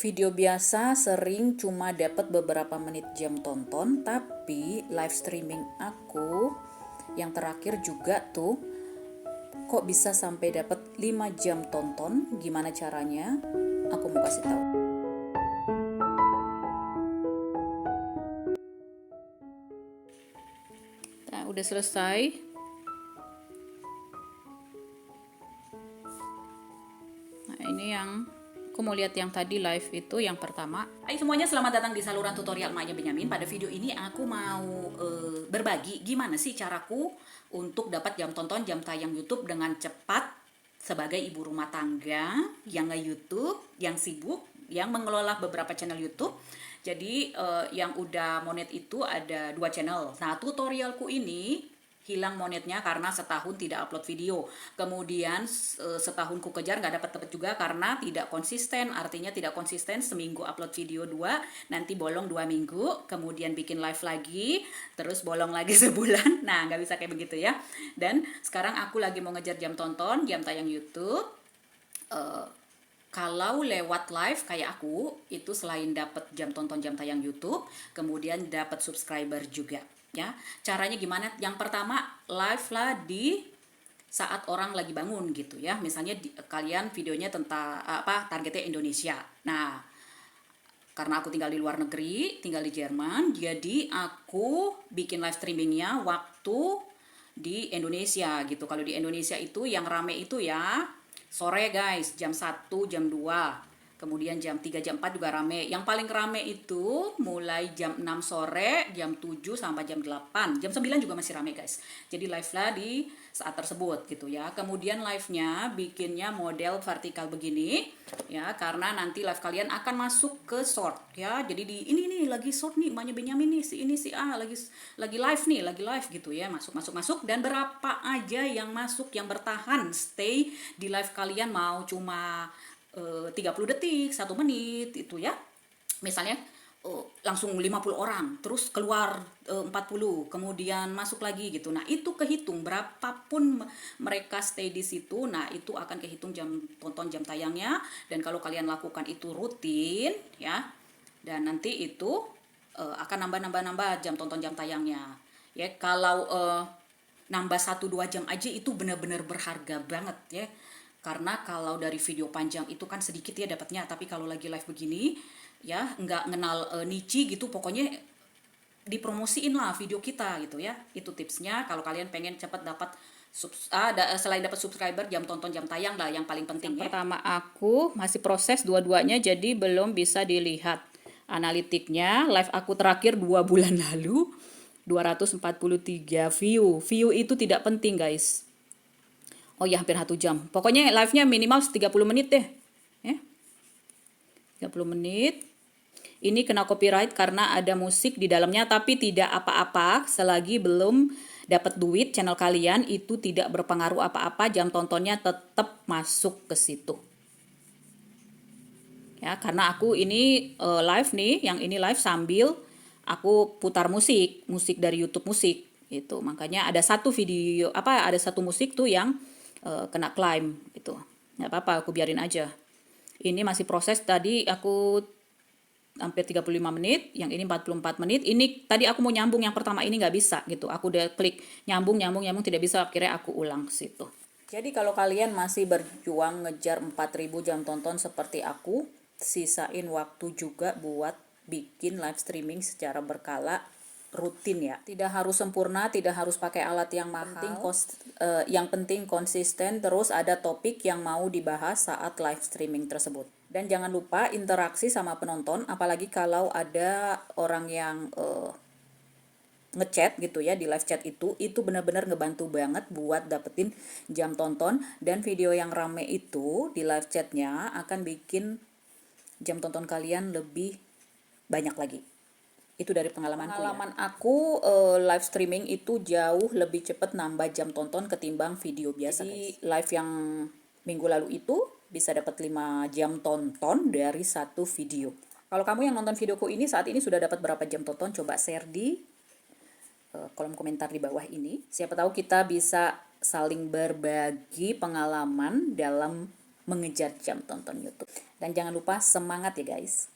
Video biasa sering cuma dapat beberapa menit jam tonton, tapi live streaming aku yang terakhir juga tuh kok bisa sampai dapat 5 jam tonton. Gimana caranya? Aku mau kasih tahu. Nah, udah selesai. Nah, ini yang aku mau lihat yang tadi live itu yang pertama. Hai semuanya, selamat datang di saluran tutorial Maknya Benyamin. Pada video ini aku mau berbagi gimana sih caraku untuk dapat jam tonton, jam tayang YouTube dengan cepat sebagai ibu rumah tangga yang nge-YouTube, yang sibuk, yang mengelola beberapa channel YouTube. Jadi yang udah monet itu ada 2 channel. Nah, tutorialku ini hilang monetnya karena setahun tidak upload video. Kemudian setahun ku kejar nggak dapat juga karena tidak konsisten. Artinya tidak konsisten, seminggu upload video 2, nanti bolong 2 minggu, kemudian bikin live lagi, terus bolong lagi sebulan. Nah, nggak bisa kayak begitu ya. Dan sekarang aku lagi mau ngejar jam tonton, jam tayang YouTube. Kalau lewat live kayak aku, itu selain dapat jam tonton, jam tayang YouTube, kemudian dapat subscriber juga. Ya, caranya gimana? Yang pertama, live lah di saat orang lagi bangun gitu ya. Misalnya kalian videonya tentang targetnya Indonesia. Nah, karena aku tinggal di luar negeri, tinggal di Jerman, jadi aku bikin live streamingnya waktu di Indonesia gitu. Kalau di Indonesia itu yang rame itu ya sore guys, jam 1, jam 2. Kemudian jam 3, jam 4 juga rame. Yang paling rame itu mulai jam 6 sore, jam 7 sampai jam 8. Jam 9 juga masih rame guys. Jadi live lah di saat tersebut gitu ya. Kemudian live-nya bikinnya model vertikal begini ya, karena nanti live kalian akan masuk ke short ya. Jadi di ini nih lagi short nih, Maknya Benyamin nih, si ini si A lagi live nih, lagi live gitu ya. Masuk dan berapa aja yang masuk, yang bertahan stay di live kalian, mau cuma 30 detik, 1 menit itu ya. Misalnya langsung 50 orang, terus keluar 40, kemudian masuk lagi gitu. Nah, itu kehitung berapapun mereka stay di situ. Nah, itu akan kehitung jam tonton, jam tayangnya. Dan kalau kalian lakukan itu rutin ya, dan nanti itu akan nambah jam tonton, jam tayangnya. Ya, kalau nambah 1-2 jam aja itu benar-benar berharga banget ya. Karena kalau dari video panjang itu kan sedikit ya dapatnya, tapi kalau lagi live begini ya nggak ngenal niche gitu, pokoknya dipromosiin lah video kita gitu ya. Itu tipsnya kalau kalian pengen cepat dapat selain dapat subscriber, jam tonton, jam tayang lah yang paling penting ya. Pertama aku masih proses dua-duanya, jadi belum bisa dilihat analitiknya. Live aku terakhir 2 bulan lalu 243 view. View itu tidak penting guys. Oh ya, hampir 1 jam. Pokoknya live-nya minimal 30 menit deh. Ya. 30 menit. Ini kena copyright karena ada musik di dalamnya, tapi tidak apa-apa selagi belum dapat duit channel kalian, itu tidak berpengaruh apa-apa, jam tontonnya tetap masuk ke situ. Ya, karena aku ini live nih, yang ini live sambil aku putar musik dari YouTube musik itu. Makanya ada satu video ada satu musik tuh yang kena klaim gitu. Nggak apa-apa, aku biarin aja. Ini masih proses, tadi aku hampir 35 menit, yang ini 44 menit. Ini tadi aku mau nyambung yang pertama, ini nggak bisa gitu. Aku udah klik nyambung tidak bisa, akhirnya aku ulang situ. Jadi kalau kalian masih berjuang ngejar 4000 jam tonton seperti aku, sisain waktu juga buat bikin live streaming secara berkala, rutin ya. Tidak harus sempurna, tidak harus pakai alat yang mahal. Yang penting konsisten, terus ada topik yang mau dibahas saat live streaming tersebut. Dan jangan lupa interaksi sama penonton, apalagi kalau ada orang yang ngechat gitu ya di live chat, itu benar-benar ngebantu banget buat dapetin jam tonton. Dan video yang rame itu di live chatnya akan bikin jam tonton kalian lebih banyak lagi. Itu dari pengalamanku aku live streaming itu jauh lebih cepat nambah jam tonton ketimbang video biasa. Jadi live yang minggu lalu itu bisa dapat 5 jam tonton dari satu video. Kalau kamu yang nonton videoku ini saat ini sudah dapat berapa jam tonton, coba share di kolom komentar di bawah ini. Siapa tahu kita bisa saling berbagi pengalaman dalam mengejar jam tonton YouTube. Dan jangan lupa semangat ya guys.